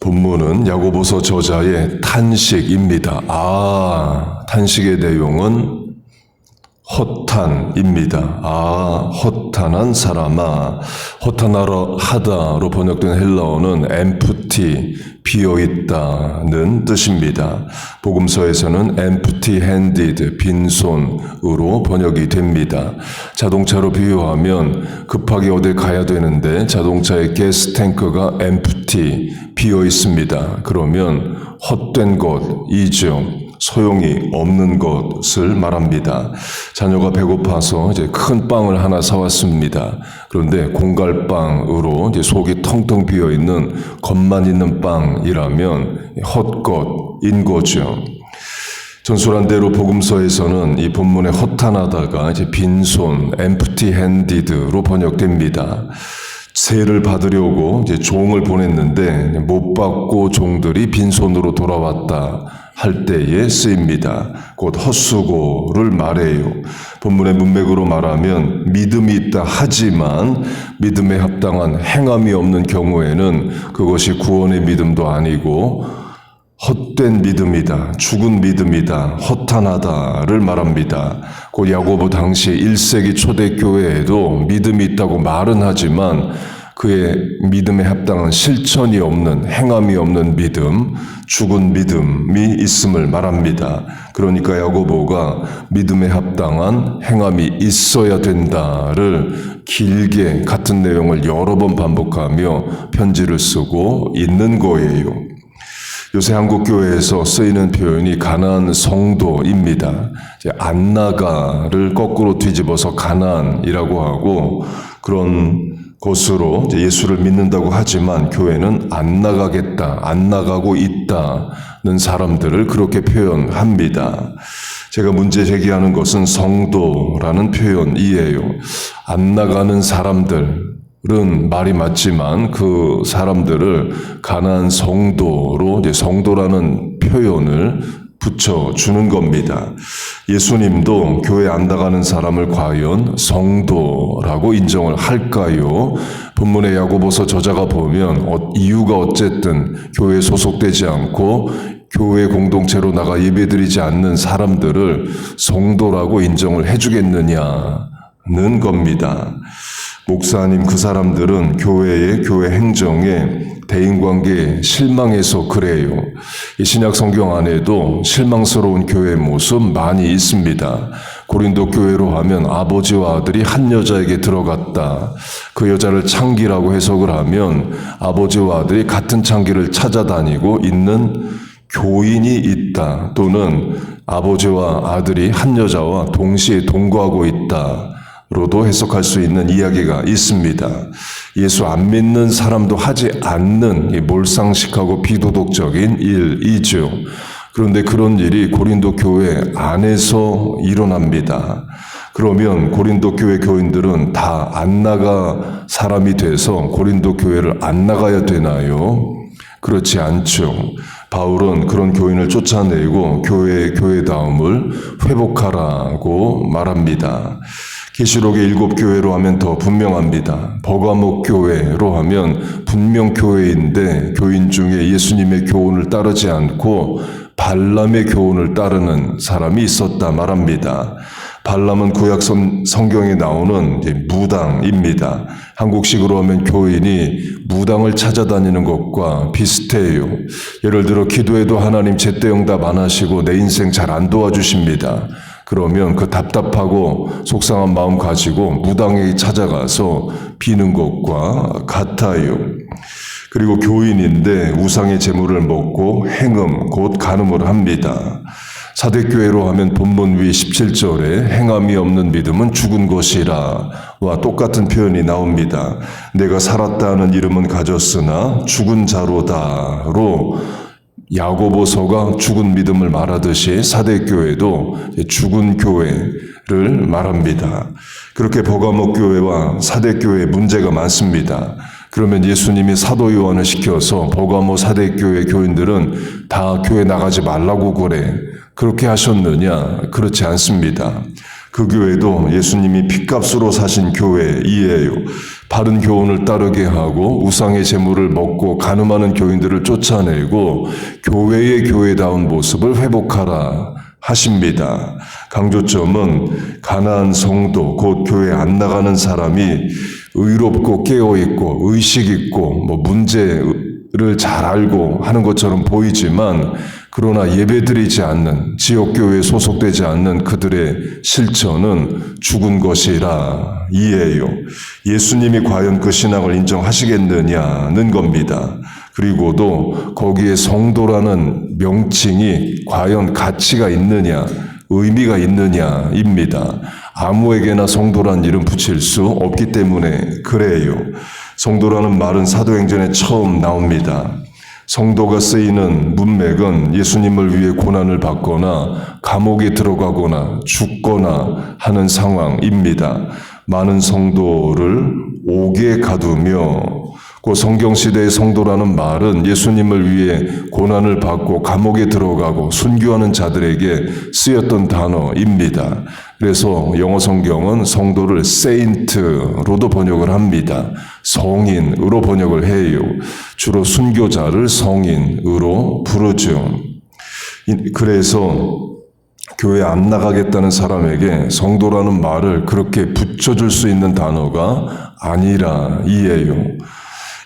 본문은 야고보서 저자의 탄식입니다. 탄식의 내용은 허탄입니다. 허탄한 사람아. 허탄하다로 번역된 헬라어는 empty, 비어있다는 뜻입니다. 복음서에서는 empty-handed, 빈손으로 번역이 됩니다. 자동차로 비유하면 급하게 어딜 가야 되는데 자동차의 가스 탱크가 empty, 비어 있습니다. 그러면 헛된 것이죠. 소용이 없는 것을 말합니다. 자녀가 배고파서 이제 큰 빵을 하나 사왔습니다. 그런데 공갈빵으로 이제 속이 텅텅 비어 있는 겉만 있는 빵이라면 헛것인 거죠. 전술한 대로 복음서에서는 이 본문의 허탄하다가 이제 빈손, empty-handed로 번역됩니다. 세를 받으려고 이제 종을 보냈는데 못 받고 종들이 빈손으로 돌아왔다 할 때에 쓰입니다. 곧 헛수고를 말해요. 본문의 문맥으로 말하면 믿음이 있다 하지만 믿음에 합당한 행함이 없는 경우에는 그것이 구원의 믿음도 아니고 헛된 믿음이다, 죽은 믿음이다, 허탄하다를 말합니다. 곧 야고보 당시 1세기 초대교회에도 믿음이 있다고 말은 하지만 그의 믿음에 합당한 실천이 없는, 행함이 없는 믿음, 죽은 믿음이 있음을 말합니다. 그러니까 야고보가 믿음에 합당한 행함이 있어야 된다를 길게 같은 내용을 여러 번 반복하며 편지를 쓰고 있는 거예요. 요새 한국 교회에서 쓰이는 표현이 가난한 성도입니다. 안나가를 거꾸로 뒤집어서 가난이라고 하고 그런 것으로 예수를 믿는다고 하지만 교회는 안 나가겠다, 안 나가고 있다는 사람들을 그렇게 표현합니다. 제가 문제 제기하는 것은 성도라는 표현이에요. 안 나가는 사람들은 말이 맞지만 그 사람들을 가난한 성도로 이제 성도라는 표현을 붙여주는 겁니다. 예수님도 교회 안 나가는 사람을 과연 성도라고 인정을 할까요? 본문의 야고보서 저자가 보면 이유가 어쨌든 교회에 소속되지 않고 교회 공동체로 나가 예배드리지 않는 사람들을 성도라고 인정을 해주겠느냐는 겁니다. 목사님, 그 사람들은 교회 행정에 대인관계에 실망해서 그래요. 이 신약 성경 안에도 실망스러운 교회의 모습 많이 있습니다. 고린도 교회로 하면 아버지와 아들이 한 여자에게 들어갔다. 그 여자를 창기라고 해석을 하면 아버지와 아들이 같은 창기를 찾아다니고 있는 교인이 있다. 또는 아버지와 아들이 한 여자와 동시에 동거하고 있다. 로도 해석할 수 있는 이야기가 있습니다. 예수 안 믿는 사람도 하지 않는 몰상식하고 비도덕적인 일이죠. 그런데 그런 일이 고린도 교회 안에서 일어납니다. 그러면 고린도 교회 교인들은 다 안 나가 사람이 돼서 고린도 교회를 안 나가야 되나요? 그렇지 않죠. 바울은 그런 교인을 쫓아내고 교회다움을 회복하라고 말합니다. 계시록의 7교회로 하면 더 분명합니다. 버가목 교회로 하면 분명 교회인데 교인 중에 예수님의 교훈을 따르지 않고 발람의 교훈을 따르는 사람이 있었다 말합니다. 발람은 구약 성경에 나오는 무당입니다. 한국식으로 하면 교인이 무당을 찾아다니는 것과 비슷해요. 예를 들어 기도해도 하나님 제때 응답 안 하시고 내 인생 잘 안 도와주십니다. 그러면 그 답답하고 속상한 마음 가지고 무당에게 찾아가서 비는 것과 같아요. 그리고 교인인데 우상의 재물을 먹고 행음, 곧 간음을 합니다. 사대교회로 하면 본문 위 17절에 행함이 없는 믿음은 죽은 것이라 와 똑같은 표현이 나옵니다. 내가 살았다 하는 이름은 가졌으나 죽은 자로다로 야고보서가 죽은 믿음을 말하듯이 사대교회도 죽은 교회를 말합니다. 그렇게 버가목 교회와 사대교회에 문제가 많습니다. 그러면 예수님이 사도 요한을 시켜서 버가모 사대교회 교인들은 다 교회 나가지 말라고 그래. 그렇게 하셨느냐? 그렇지 않습니다. 그 교회도 예수님이 핏값으로 사신 교회이에요. 바른 교훈을 따르게 하고 우상의 재물을 먹고 간음하는 교인들을 쫓아내고 교회의 교회다운 모습을 회복하라 하십니다. 강조점은 가나안 성도, 곧 교회 안 나가는 사람이 의롭고 깨어있고 의식있고 문제를 잘 알고 하는 것처럼 보이지만 그러나 예배드리지 않는, 지역교회에 소속되지 않는 그들의 실천은 죽은 것이라 이에요. 예수님이 과연 그 신앙을 인정하시겠느냐는 겁니다. 그리고도 거기에 성도라는 명칭이 과연 가치가 있느냐, 의미가 있느냐입니다. 아무에게나 성도란 이름 붙일 수 없기 때문에 그래요. 성도라는 말은 사도행전에 처음 나옵니다. 성도가 쓰이는 문맥은 예수님을 위해 고난을 받거나 감옥에 들어가거나 죽거나 하는 상황입니다. 많은 성도를 옥에 가두며 그 성경시대의 성도라는 말은 예수님을 위해 고난을 받고 감옥에 들어가고 순교하는 자들에게 쓰였던 단어입니다. 그래서 영어 성경은 성도를 saint로도 번역을 합니다. 성인으로 번역을 해요. 주로 순교자를 성인으로 부르죠. 그래서 교회 안 나가겠다는 사람에게 성도라는 말을 그렇게 붙여줄 수 있는 단어가 아니라 이에요.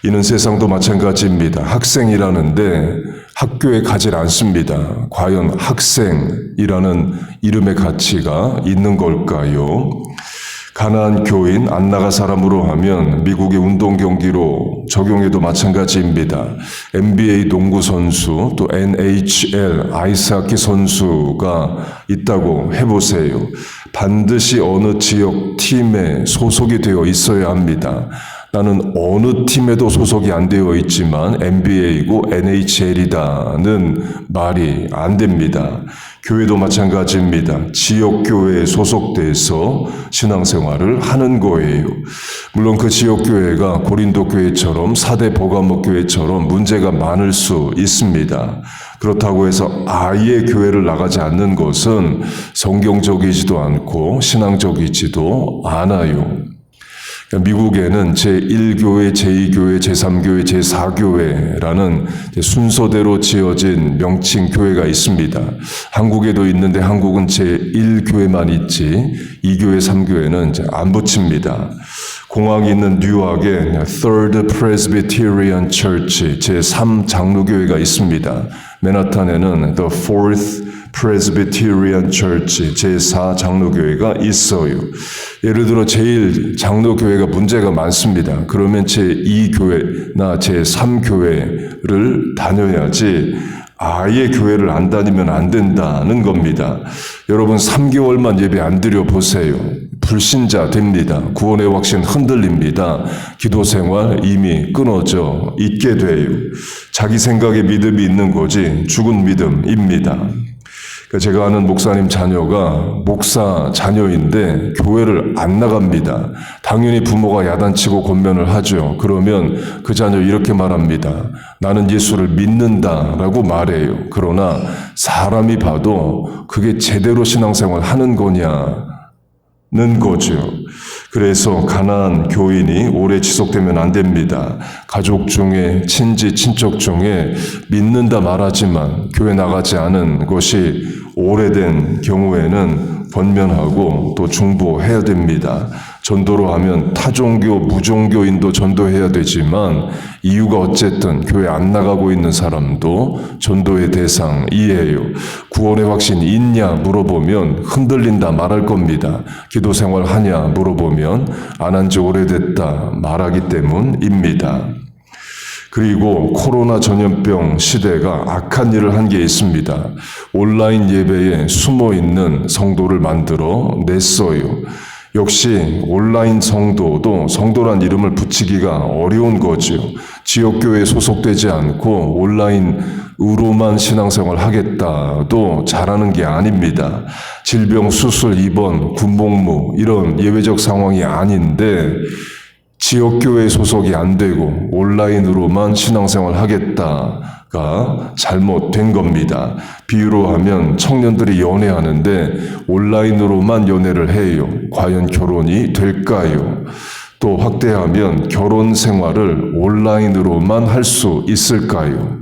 이는 세상도 마찬가지입니다. 학생이라는데 학교에 가질 않습니다. 과연 학생이라는 이름의 가치가 있는 걸까요? 가나안 교인 안 나가 사람으로 하면 미국의 운동 경기로 적용해도 마찬가지입니다. NBA 농구 선수 또 NHL 아이스하키 선수가 있다고 해보세요. 반드시 어느 지역 팀에 소속이 되어 있어야 합니다. 나는 어느 팀에도 소속이 안 되어 있지만 NBA이고 NHL이다는 말이 안 됩니다. 교회도 마찬가지입니다. 지역교회에 소속돼서 신앙생활을 하는 거예요. 물론 그 지역교회가 고린도 교회처럼 사대 버가모 교회처럼 문제가 많을 수 있습니다. 그렇다고 해서 아예 교회를 나가지 않는 것은 성경적이지도 않고 신앙적이지도 않아요. 미국에는 제1교회, 제2교회, 제3교회, 제4교회라는 순서대로 지어진 명칭 교회가 있습니다. 한국에도 있는데 한국은 제1교회만 있지 2교회, 3교회는 이제 안 붙입니다. 공항이 있는 뉴욕에 Third Presbyterian Church 제3 장로교회가 있습니다. 맨하탄에는 The Fourth Presbyterian Church 제4 장로교회가 있어요. 예를 들어 제1 장로교회가 문제가 많습니다. 그러면 제2교회나 제3교회를 다녀야지 아예 교회를 안 다니면 안 된다는 겁니다. 여러분 3개월만 예배 안 드려 보세요. 불신자 됩니다. 구원의 확신 흔들립니다. 기도 생활 이미 끊어져 있게 돼요. 자기 생각에 믿음이 있는 거지 죽은 믿음입니다. 제가 아는 목사님 자녀가 목사 자녀인데 교회를 안 나갑니다. 당연히 부모가 야단치고 권면을 하죠. 그러면 그 자녀 이렇게 말합니다. 나는 예수를 믿는다라고 말해요. 그러나 사람이 봐도 그게 제대로 신앙생활 하는 거냐는 거죠. 그래서 가나안 교인이 오래 지속되면 안 됩니다. 가족 중에 친지, 친척 중에 믿는다 말하지만 교회 나가지 않은 것이 오래된 경우에는 권면하고 또 중보해야 됩니다. 전도로 하면 타종교, 무종교인도 전도해야 되지만 이유가 어쨌든 교회 안 나가고 있는 사람도 전도의 대상이에요. 구원의 확신이 있냐 물어보면 흔들린다 말할 겁니다. 기도 생활 하냐 물어보면 안 한 지 오래됐다 말하기 때문입니다. 그리고 코로나 전염병 시대가 악한 일을 한 게 있습니다. 온라인 예배에 숨어있는 성도를 만들어 냈어요. 역시 온라인 성도도 성도란 이름을 붙이기가 어려운 거죠. 지역교회에 소속되지 않고 온라인으로만 신앙생활 하겠다도 잘하는 게 아닙니다. 질병, 수술, 입원, 군복무 이런 예외적 상황이 아닌데 지역교회 소속이 안 되고 온라인으로만 신앙생활 하겠다가 잘못된 겁니다. 비유로 하면 청년들이 연애하는데 온라인으로만 연애를 해요. 과연 결혼이 될까요? 또 확대하면 결혼 생활을 온라인으로만 할 수 있을까요?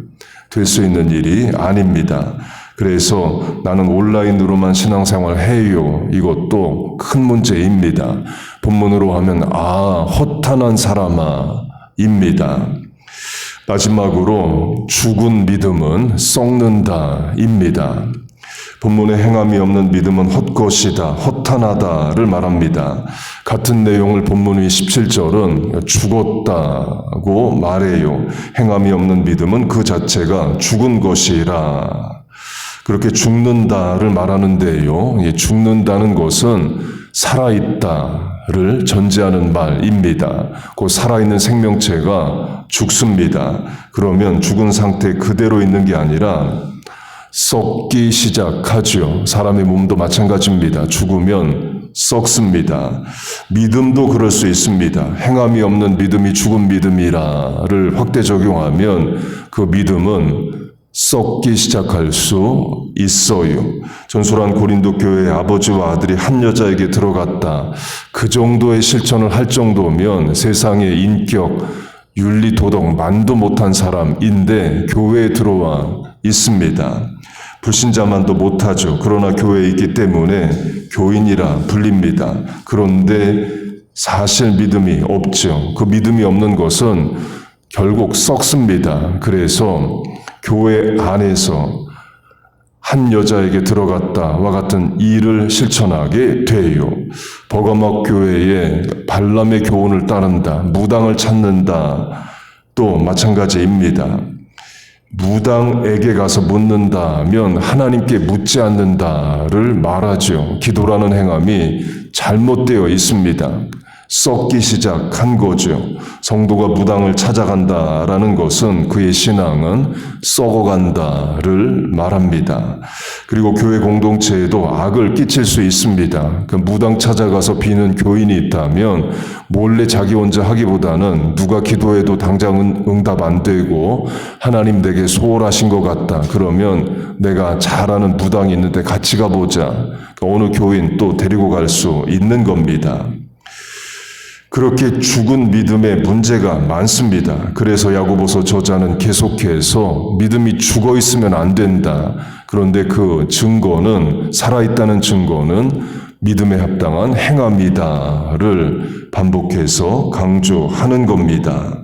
될 수 있는 일이 아닙니다. 그래서 나는 온라인으로만 신앙생활 해요. 이것도 큰 문제입니다. 본문으로 하면 허탄한 사람아 입니다. 마지막으로 죽은 믿음은 썩는다 입니다. 본문에 행함이 없는 믿음은 헛것이다, 허탄하다를 말합니다. 같은 내용을 본문 위 17절은 죽었다고 말해요. 행함이 없는 믿음은 그 자체가 죽은 것이라. 그렇게 죽는다를 말하는데요. 죽는다는 것은 살아있다를 전제하는 말입니다. 그 살아있는 생명체가 죽습니다. 그러면 죽은 상태 그대로 있는 게 아니라 썩기 시작하죠. 사람의 몸도 마찬가지입니다. 죽으면 썩습니다. 믿음도 그럴 수 있습니다. 행함이 없는 믿음이 죽은 믿음이라를 확대 적용하면 그 믿음은 썩기 시작할 수 있어요. 전설한 고린도 교회의 아버지와 아들이 한 여자에게 들어갔다. 그 정도의 실천을 할 정도면 세상의 인격, 윤리, 도덕 만도 못한 사람인데 교회에 들어와 있습니다. 불신자만도 못하죠. 그러나 교회에 있기 때문에 교인이라 불립니다. 그런데 사실 믿음이 없죠. 그 믿음이 없는 것은 결국 썩습니다. 그래서 교회 안에서 한 여자에게 들어갔다와 같은 일을 실천하게 돼요. 버가목 교회에 발람의 교훈을 따른다, 무당을 찾는다, 또 마찬가지입니다. 무당에게 가서 묻는다면 하나님께 묻지 않는다를 말하죠. 기도라는 행함이 잘못되어 있습니다. 썩기 시작한 거죠. 성도가 무당을 찾아간다라는 것은 그의 신앙은 썩어간다를 말합니다. 그리고 교회 공동체에도 악을 끼칠 수 있습니다. 그 무당 찾아가서 비는 교인이 있다면 몰래 자기 혼자 하기보다는 누가 기도해도 당장 응답 안 되고 하나님 내게 소홀하신 것 같다. 그러면 내가 잘 아는 무당이 있는데 같이 가보자. 어느 교인 또 데리고 갈 수 있는 겁니다. 그렇게 죽은 믿음에 문제가 많습니다. 그래서 야고보서 저자는 계속해서 믿음이 죽어 있으면 안 된다. 그런데 그 증거는, 살아있다는 증거는 믿음에 합당한 행함이다를 반복해서 강조하는 겁니다.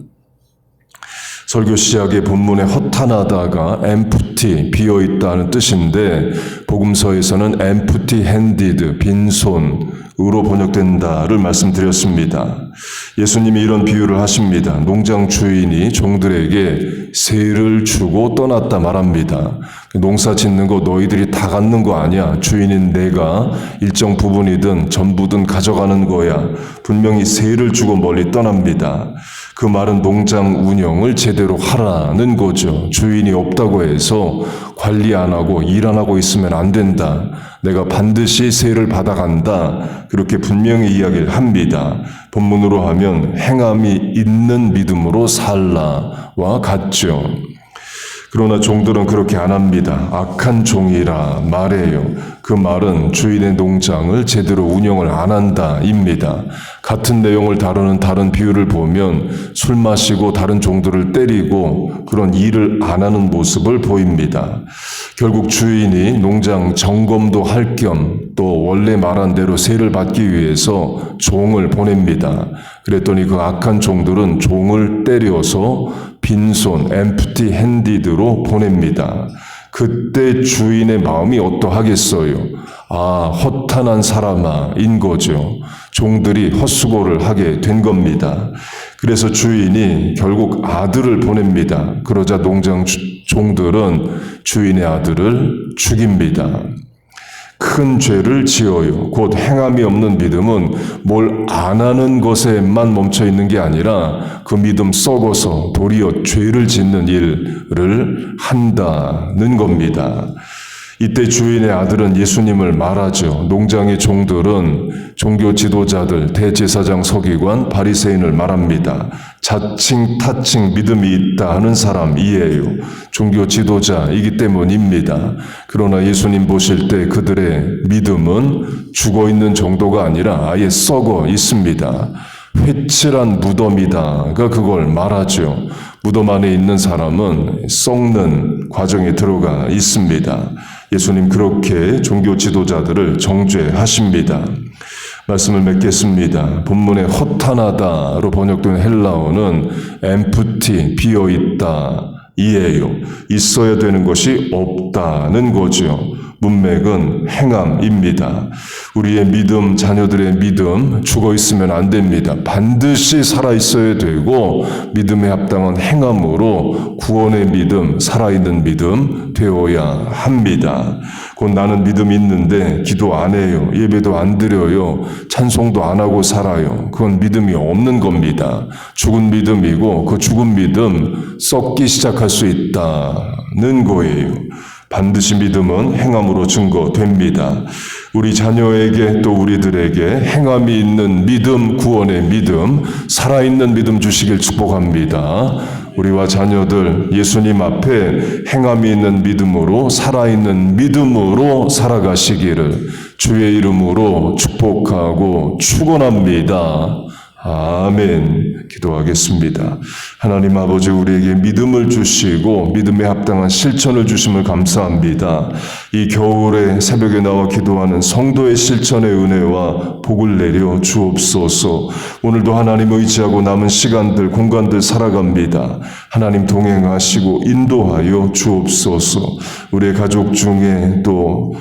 설교 시작에 본문에 허탄하다가 empty, 비어있다는 뜻인데 복음서에서는 empty-handed, 빈손으로 번역된다를 말씀드렸습니다. 예수님이 이런 비유를 하십니다. 농장 주인이 종들에게 세를 주고 떠났다 말합니다. 농사 짓는 거 너희들이 다 갖는 거 아니야. 주인인 내가 일정 부분이든 전부든 가져가는 거야. 분명히 세를 주고 멀리 떠납니다. 그 말은 농장 운영을 제대로 하라는 거죠. 주인이 없다고 해서 관리 안 하고 일 안 하고 있으면 안 된다. 내가 반드시 세를 받아간다. 그렇게 분명히 이야기를 합니다. 본문으로 하면 행함이 있는 믿음으로 살라와 같죠. 그러나 종들은 그렇게 안 합니다. 악한 종이라 말해요. 그 말은 주인의 농장을 제대로 운영을 안 한다입니다. 같은 내용을 다루는 다른 비유를 보면 술 마시고 다른 종들을 때리고 그런 일을 안 하는 모습을 보입니다. 결국 주인이 농장 점검도 할 겸 또 원래 말한 대로 세를 받기 위해서 종을 보냅니다. 그랬더니 그 악한 종들은 종을 때려서 빈손, empty handed로 보냅니다. 그때 주인의 마음이 어떠하겠어요? 허탄한 사람아인 거죠. 종들이 헛수고를 하게 된 겁니다. 그래서 주인이 결국 아들을 보냅니다. 그러자 농장 종들은 주인의 아들을 죽입니다. 큰 죄를 지어요. 곧 행함이 없는 믿음은 뭘 안 하는 것에만 멈춰 있는 게 아니라 그 믿음 썩어서 도리어 죄를 짓는 일을 한다는 겁니다. 이때 주인의 아들은 예수님을 말하죠. 농장의 종들은 종교 지도자들, 대제사장 서기관, 바리새인을 말합니다. 자칭 타칭 믿음이 있다 하는 사람이에요. 종교 지도자이기 때문입니다. 그러나 예수님 보실 때 그들의 믿음은 죽어있는 정도가 아니라 아예 썩어 있습니다. 회칠한 무덤이다가 그걸 말하죠. 무덤 안에 있는 사람은 썩는 과정에 들어가 있습니다. 예수님 그렇게 종교 지도자들을 정죄하십니다. 말씀을 맺겠습니다. 본문에 허탄하다로 번역된 헬라어는 empty, 비어있다 이에요. 있어야 되는 것이 없다는 거죠. 문맥은 행함입니다. 우리의 믿음, 자녀들의 믿음 죽어 있으면 안 됩니다. 반드시 살아 있어야 되고 믿음에 합당한 행함으로 구원의 믿음, 살아있는 믿음 되어야 합니다. 곧 나는 믿음이 있는데 기도 안 해요. 예배도 안 드려요. 찬송도 안 하고 살아요. 그건 믿음이 없는 겁니다. 죽은 믿음이고 그 죽은 믿음 썩기 시작할 수 있다는 거예요. 반드시 믿음은 행함으로 증거됩니다. 우리 자녀에게 또 우리들에게 행함이 있는 믿음, 구원의 믿음, 살아있는 믿음 주시길 축복합니다. 우리와 자녀들 예수님 앞에 행함이 있는 믿음으로 살아있는 믿음으로 살아가시기를 주의 이름으로 축복하고 축원합니다. 아멘. 기도하겠습니다. 하나님 아버지 우리에게 믿음을 주시고 믿음에 합당한 실천을 주심을 감사합니다. 이 겨울에 새벽에 나와 기도하는 성도의 실천의 은혜와 복을 내려 주옵소서. 오늘도 하나님 의지하고 남은 시간들, 공간들 살아갑니다. 하나님 동행하시고 인도하여 주옵소서. 우리의 가족 중에 또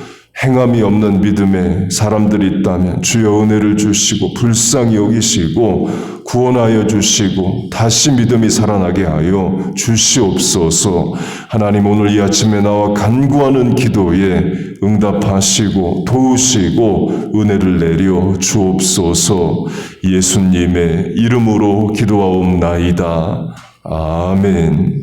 행함이 없는 믿음의 사람들이 있다면 주여 은혜를 주시고 불쌍히 여기시고 구원하여 주시고 다시 믿음이 살아나게 하여 주시옵소서. 하나님 오늘 이 아침에 나와 간구하는 기도에 응답하시고 도우시고 은혜를 내려 주옵소서. 예수님의 이름으로 기도하옵나이다. 아멘.